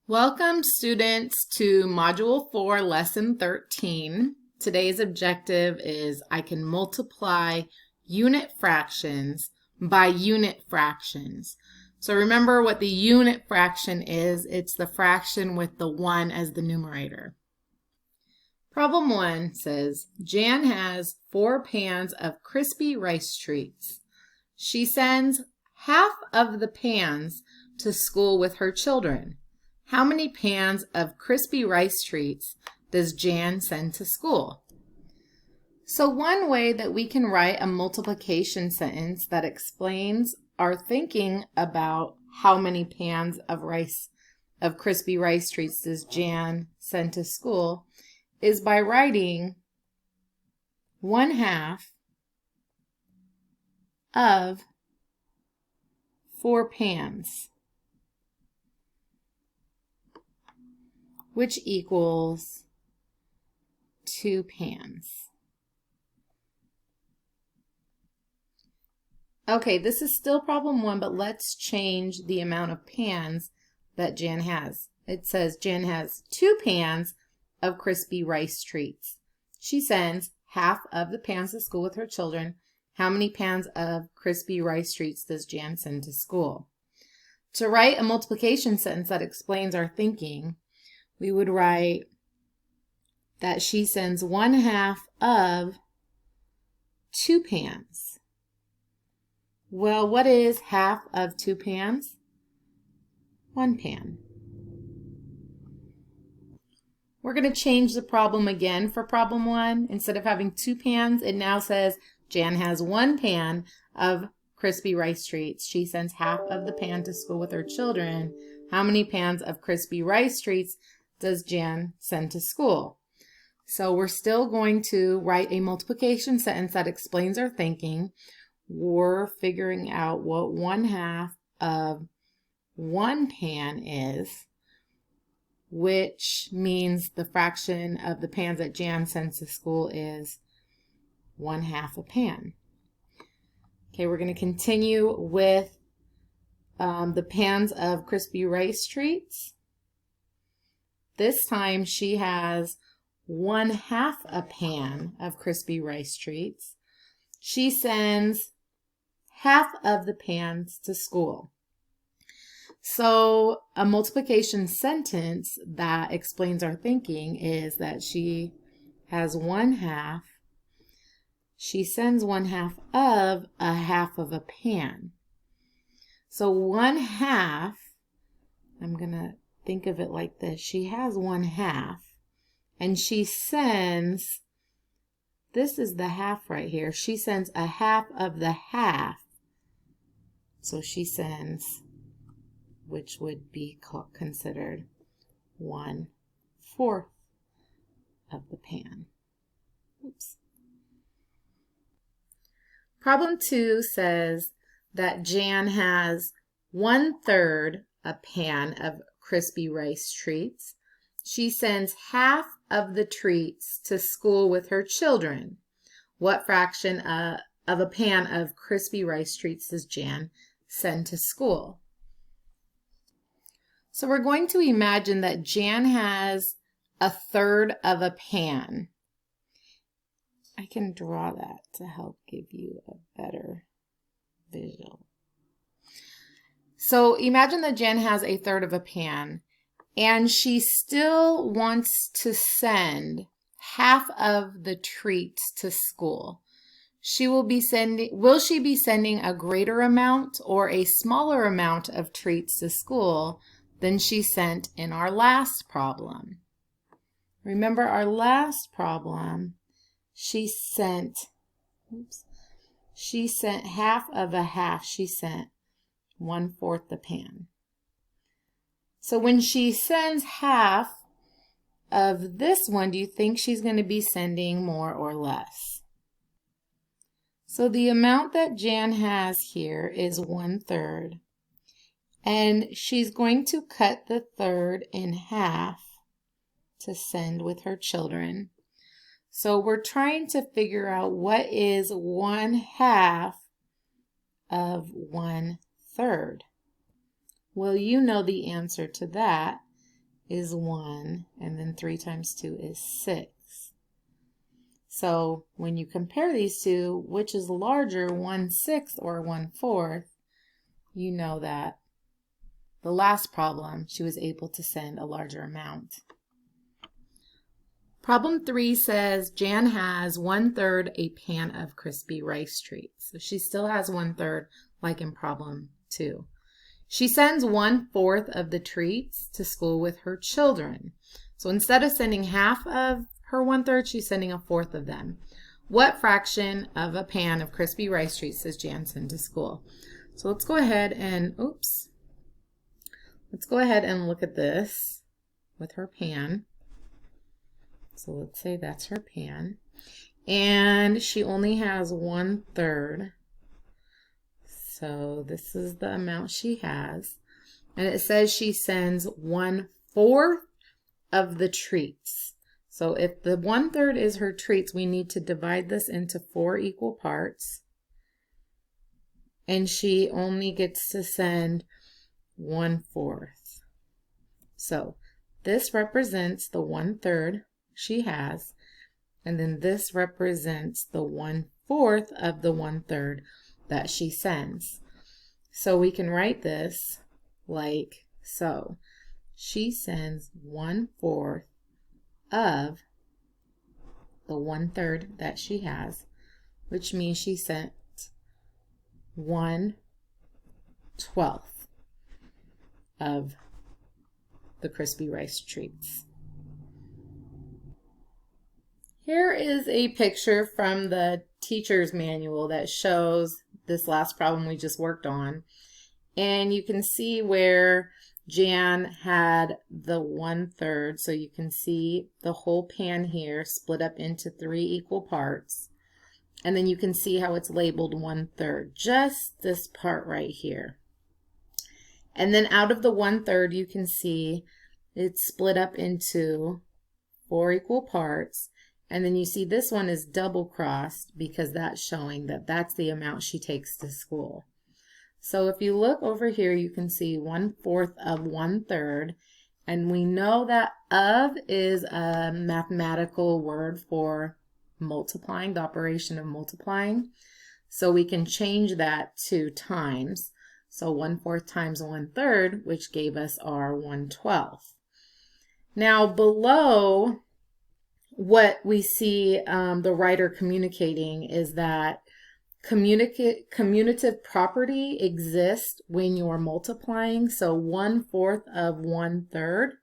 Welcome students to Module 4, Lesson 13. Today's objective is I can multiply unit fractions by unit fractions. So remember what the unit fraction is. It's the fraction with the 1 as the numerator. Problem 1 says, Jan has 4 pans of crispy rice treats. She sends half of the pans to school with her children. How many pans of crispy rice treats does Jan send to school? So one way that we can write a multiplication sentence that explains our thinking about how many pans of crispy rice treats does Jan send to school is by writing 1/2 of 4 pans, which equals 2 pans. Okay, this is still problem 1, but let's change the amount of pans that Jan has. It says Jan has 2 pans of crispy rice treats. She sends half of the pans to school with her children. How many pans of crispy rice treats does Jan send to school? To write a multiplication sentence that explains our thinking, we would write that she sends 1/2 of 2 pans. Well, what is half of 2 pans? 1 pan. We're going to change the problem again for problem 1. Instead of having 2 pans, it now says Jan has 1 pan of crispy rice treats. She sends half of the pan to school with her children. How many pans of crispy rice treats does Jan send to school? So we're still going to write a multiplication sentence that explains our thinking. We're figuring out what 1/2 of 1 pan is, which means the fraction of the pans that Jan sends to school is 1/2 a pan. Okay, we're going to continue with the pans of crispy rice treats. This time she has 1/2 a pan of crispy rice treats. She sends half of the pans to school. So a multiplication sentence that explains our thinking is that she has 1/2. She sends 1/2 of a half of a pan. So 1/2, I'm going to think of it like this. She has 1/2 and she sends, this is the half right here. She sends a half of the half. So she sends, which would be considered 1/4 of the pan. Oops. Problem 2 says that Jan has 1/3 a pan of crispy rice treats. She sends half of the treats to school with her children. What fraction of a pan of crispy rice treats does Jan send to school? So we're going to imagine that Jan has 1/3 of a pan. I can draw that to help give you a better visual. So imagine that Jan has 1/3 of a pan and she still wants to send half of the treats to school. Will she be sending a greater amount or a smaller amount of treats to school than she sent in our last problem? Remember our last problem, she sent half of a half. She sent 1/4 the pan. So when she sends half of this one, do you think she's going to be sending more or less? So the amount that Jan has here is 1/3. And she's going to cut the third in half to send with her children. So we're trying to figure out what is 1/2 of 1/3. Well, you know the answer to that. is 1, and then 3 times 2 is 6. So when you compare these two, which is larger, 1/6 or 1/4, you know that the last problem, she was able to send a larger amount. Problem 3 says Jan has 1/3 a pan of crispy rice treats. So she still has 1/3 like in problem 2. She sends 1/4 of the treats to school with her children. So instead of sending half of her 1/3, she's sending 1/4 of them. What fraction of a pan of crispy rice treats does Jan send to school? So let's go ahead and, let's go ahead and look at this with her pan. So let's say that's her pan. And she only has 1/3. So this is the amount she has. And it says she sends 1/4 of the treats. So if the 1/3 is her treats, we need to divide this into 4 equal parts. And she only gets to send 1/4. So this represents the 1/3 she has, and then this represents the 1/4 of the 1/3 that she sends. So we can write this like so. She sends 1/4 of the 1/3 that she has, which means she sent 1/12 of the crispy rice treats. Here is a picture from the teacher's manual that shows this last problem we just worked on. And you can see where Jan had the 1/3. So you can see the whole pan here split up into 3 equal parts. And then you can see how it's labeled 1/3, just this part right here. And then out of the 1/3, you can see it's split up into 4 equal parts. And then you see this one is double crossed because that's showing that that's the amount she takes to school. So if you look over here, you can see 1/4 of 1/3. And we know that of is a mathematical word for multiplying, the operation of multiplying. So we can change that to times. So 1/4 times 1/3, which gave us our 1/12. Now below, what we see the writer communicating is that commutative property exists when you're multiplying. So 1/4 of 1/3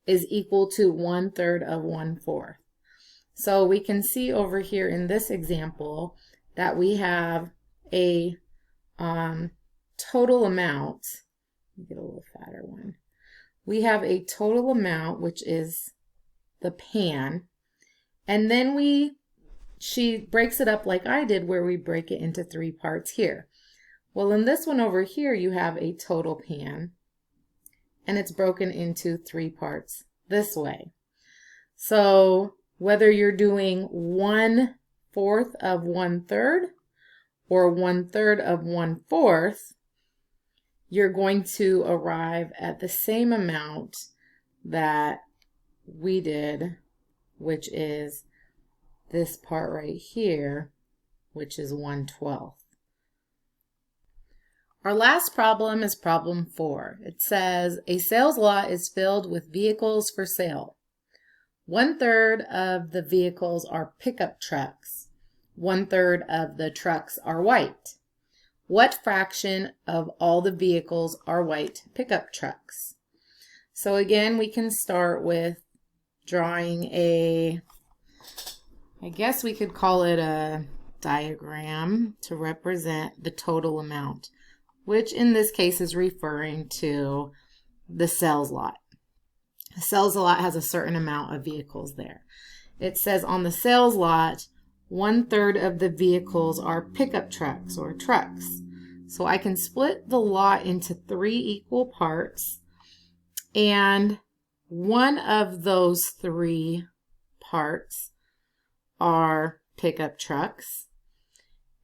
is equal to 1/3 of 1/4. So we can see over here in this example that we have a total amount. Let me get a little fatter one. We have a total amount, which is the pan. And then she breaks it up like I did, where we break it into 3 parts here. Well, in this one over here, you have a total pan, and it's broken into 3 parts this way. So whether you're doing 1/4 of 1/3 or 1/3 of 1/4, you're going to arrive at the same amount that we did, which is this part right here, which is 1/12. Our last problem is problem 4. It says a sales lot is filled with vehicles for sale. 1/3 of the vehicles are pickup trucks. 1/3 of the trucks are white. What fraction of all the vehicles are white pickup trucks? So again, we can start with drawing I guess we could call it a diagram to represent the total amount, which in this case is referring to the sales lot. A sales lot has a certain amount of vehicles there. It says on the sales lot, 1/3 of the vehicles are pickup trucks or trucks. So I can split the lot into 3 equal parts, and one of those 3 parts are pickup trucks.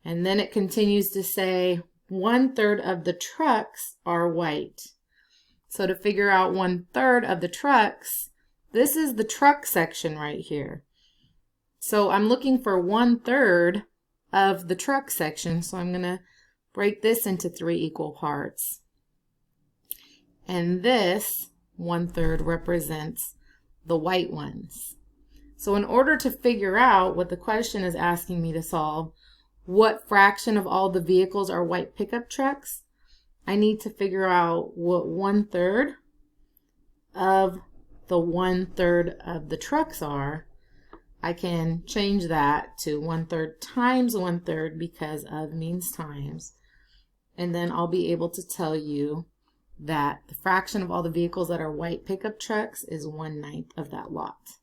And then it continues to say 1/3 of the trucks are white. So to figure out 1/3 of the trucks, this is the truck section right here. So I'm looking for 1/3 of the truck section. So I'm going to break this into 3 equal parts. And this 1/3 represents the white ones. So in order to figure out what the question is asking me to solve, what fraction of all the vehicles are white pickup trucks, I need to figure out what 1/3 of the 1/3 of the trucks are. I can change that to 1/3 times 1/3 because of means times. And then I'll be able to tell you that the fraction of all the vehicles that are white pickup trucks is 1/9 of that lot.